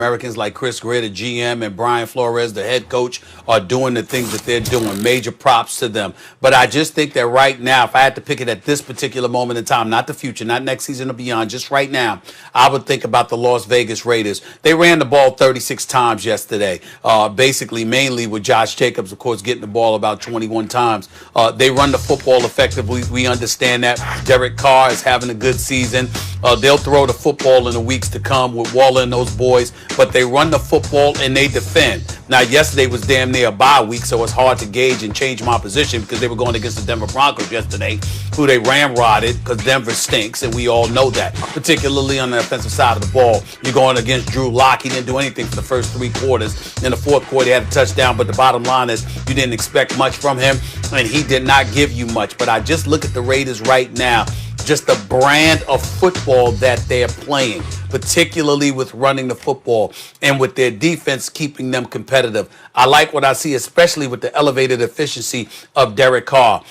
Americans like Chris Greer, the GM, and Brian Flores, the head coach, are doing the things that they're doing. Major props to them. But I just think that right now, if I had to pick it at this particular moment in time, not the future, not next season or beyond, just right now, I would think about the Las Vegas Raiders. They ran the ball 36 times yesterday, basically mainly with Josh Jacobs, of course, getting the ball about 21 times. They run the football effectively. We understand that. Derek Carr is having a good season. They'll throw the football in the weeks to come with Waller and those boys. But they run the football and they defend. Now, yesterday was damn near a bye week, so it's hard to gauge and change my position because they were going against the Denver Broncos yesterday, who they ramrodded because Denver stinks, and we all know that, particularly on the offensive side of the ball. You're going against Drew Lock. He didn't do anything for the first 3 quarters. In the fourth quarter, he had a touchdown, but the bottom line is you didn't expect much from him, and he did not give you much. But I just look at the Raiders right now, just the brand of football that they're playing, particularly with running the football and with their defense keeping them competitive. I like what I see, especially with the elevated efficiency of Derek Carr.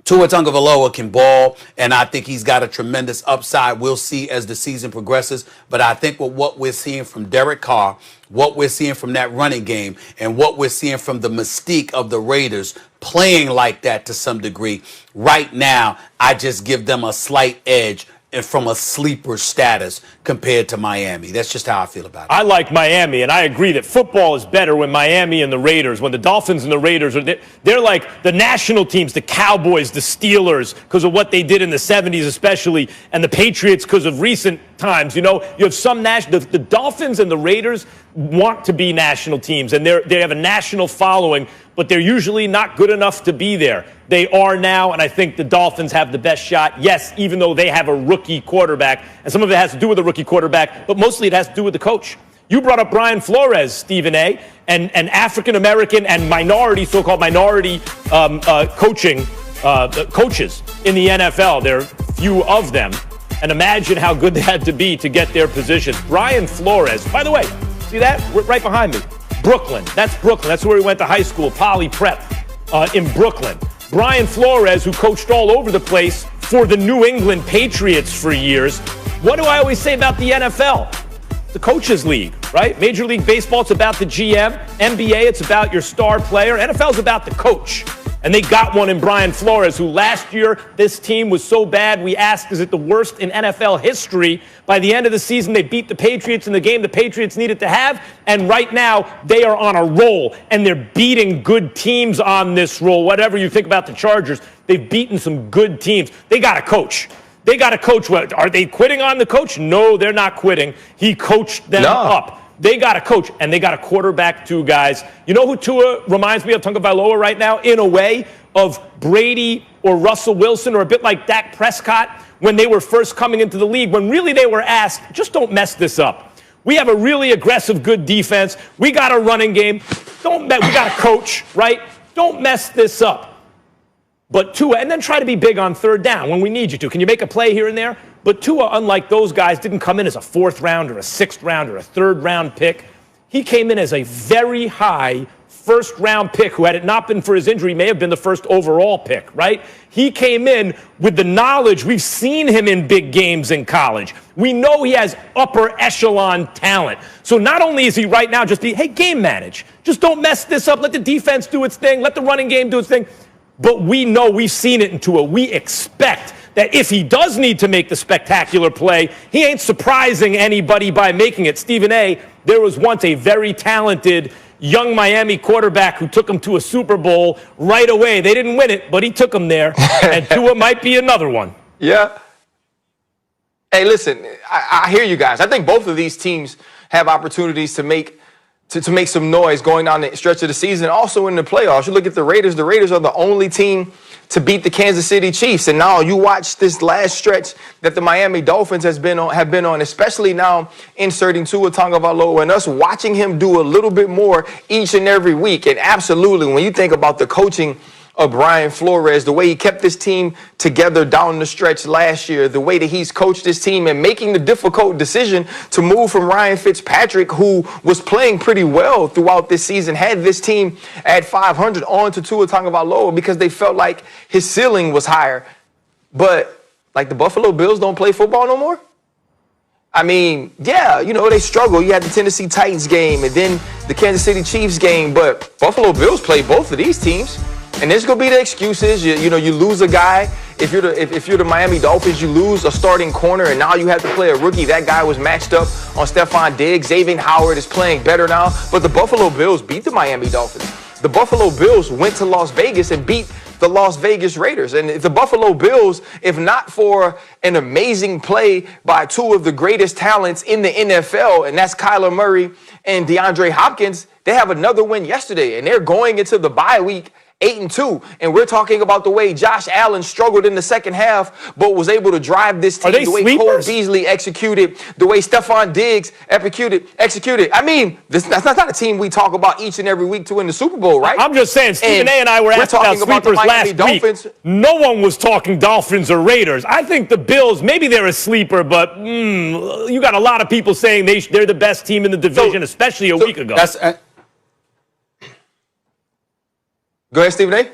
Tua Tagovailoa can ball, and I think he's got a tremendous upside. We'll see as the season progresses. But I think with what we're seeing from Derek Carr, what we're seeing from that running game, and what we're seeing from the mystique of the Raiders playing like that to some degree, right now, I just give them a slight edge and from a sleeper status compared to Miami. That's just how I feel about it. I like Miami, and I agree that football is better when Miami and the Raiders, when the Dolphins and the Raiders are they're like the national teams, the Cowboys, the Steelers, because of what they did in the 70s especially, and the Patriots because of recent times. You know, you have some the Dolphins and the Raiders want to be national teams, and they have a national following, but they're usually not good enough to be there. They are now, and I think the Dolphins have the best shot. Yes, even though they have a rookie quarterback, and some of it has to do with the rookie quarterback, but mostly it has to do with the coach. You brought up Brian Flores, Stephen A., and African-American and minority, so-called minority coaches in the NFL. There are few of them, and imagine how good they had to be to get their positions. Brian Flores, by the way, see that? Right behind me. Brooklyn. That's Brooklyn. That's where he went to high school, Poly Prep in Brooklyn. Brian Flores, who coached all over the place for the New England Patriots for years. What do I always say about the NFL? The coaches league, right? Major League Baseball, it's about the GM. NBA, it's about your star player. NFL's about the coach. And they got one in Brian Flores, who last year, this team was so bad, we asked, is it the worst in NFL history? By the end of the season, they beat the Patriots in the game the Patriots needed to have. And right now, they are on a roll, and they're beating good teams on this roll. Whatever you think about the Chargers, they've beaten some good teams. They got a coach. They got a coach. What, are they quitting on the coach? No, they're not quitting. He coached them up. They got a coach, and they got a quarterback too, guys. You know who Tua reminds me of, Tagovailoa, right now, in a way, of Brady or Russell Wilson, or a bit like Dak Prescott when they were first coming into the league, when really they were asked, just don't mess this up. We have a really aggressive, good defense. We got a running game. We got a coach, right? Don't mess this up. But Tua, and then try to be big on third down when we need you to. Can you make a play here and there? But Tua, unlike those guys, didn't come in as a 4th round or a 6th round or a 3rd round pick. He came in as a very high 1st round pick who, had it not been for his injury, may have been the 1st overall pick, right? He came in with the knowledge. We've seen him in big games in college. We know he has upper echelon talent. So not only is he right now just game manage. Just don't mess this up. Let the defense do its thing. Let the running game do its thing. But we know, we've seen it in Tua. We expect that if he does need to make the spectacular play, he ain't surprising anybody by making it. Stephen A., there was once a very talented young Miami quarterback who took him to a Super Bowl right away. They didn't win it, but he took them there, and Tua might be another one. Yeah. Hey, listen, I hear you guys. I think both of these teams have opportunities to make some noise going down the stretch of the season. Also in the playoffs, you look at the Raiders. The Raiders are the only team to beat the Kansas City Chiefs. And now you watch this last stretch that the Miami Dolphins have been on, especially now inserting Tua Tagovailoa and us watching him do a little bit more each and every week. And absolutely, when you think about the coaching of Brian Flores, the way he kept this team together down the stretch last year, the way that he's coached this team and making the difficult decision to move from Ryan Fitzpatrick, who was playing pretty well throughout this season, had this team at 500 on to Tua Tagovailoa because they felt like his ceiling was higher. But like the Buffalo Bills don't play football no more? I mean, yeah, they struggle. You had the Tennessee Titans game and then the Kansas City Chiefs game, but Buffalo Bills play both of these teams. And there's gonna be the excuses. You lose a guy. If you're the Miami Dolphins, you lose a starting corner, and now you have to play a rookie. That guy was matched up on Stephon Diggs. Xavier Howard is playing better now. But the Buffalo Bills beat the Miami Dolphins. The Buffalo Bills went to Las Vegas and beat the Las Vegas Raiders. And the Buffalo Bills, if not for an amazing play by two of the greatest talents in the NFL, and that's Kyler Murray and DeAndre Hopkins, they have another win yesterday, and they're going into the bye week 8-2, and we're talking about the way Josh Allen struggled in the second half, but was able to drive this team. The way Cole Beasley executed, the way Stephon Diggs executed. I mean, that's not a team we talk about each and every week to win the Super Bowl, right? I'm just saying, Stephen A. and I were asked about sleepers last week. No one was talking Dolphins or Raiders. I think the Bills, maybe they're a sleeper, but you got a lot of people saying they're the best team in the division, especially a week ago. Go ahead, Stephen A.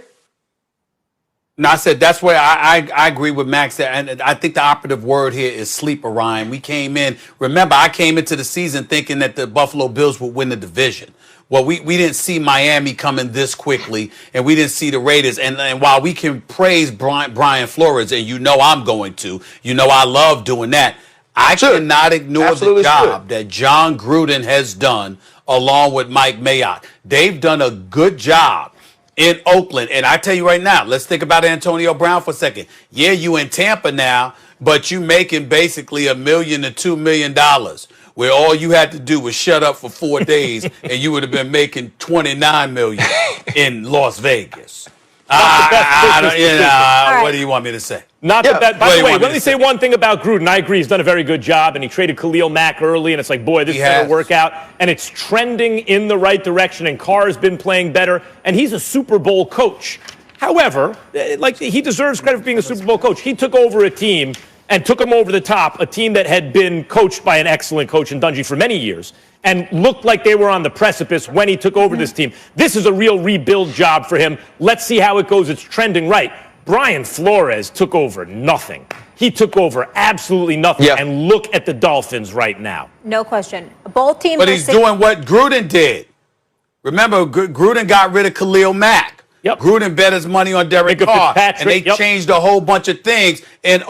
No, I said that's where I agree with Max there. And I think the operative word here is sleeper, Ryan. We came in, remember, I came into the season thinking that the Buffalo Bills would win the division. Well, we didn't see Miami coming this quickly, and we didn't see the Raiders. And while we can praise Brian Flores, and I'm going to, I love doing that, I cannot ignore the job that John Gruden has done along with Mike Mayock. They've done a good job in Oakland. And I tell you right now, let's think about Antonio Brown for a second. Yeah, you in Tampa now, but you making basically $1 million to $2 million, where all you had to do was shut up for 4 days and you would have been making $29 million in Las Vegas. What do you want me to say? Not the best. By the way, let me say one thing about Gruden. I agree, he's done a very good job, and he traded Khalil Mack early, and it's like, boy, this is going to work out. And it's trending in the right direction, and Carr's been playing better, and he's a Super Bowl coach. However, he deserves credit for being a Super Bowl coach. He took over a team and took them over the top, a team that had been coached by an excellent coach in Dungy for many years, and looked like they were on the precipice when he took over this team. This is a real rebuild job for him. Let's see how it goes. It's trending right. Brian Flores took over nothing. He took over absolutely nothing. Yeah. And look at the Dolphins right now. No question. Both teams. But he's doing what Gruden did. Remember, Gruden got rid of Khalil Mack. Yep. Gruden bet his money on Derek Carr. And they changed a whole bunch of things. And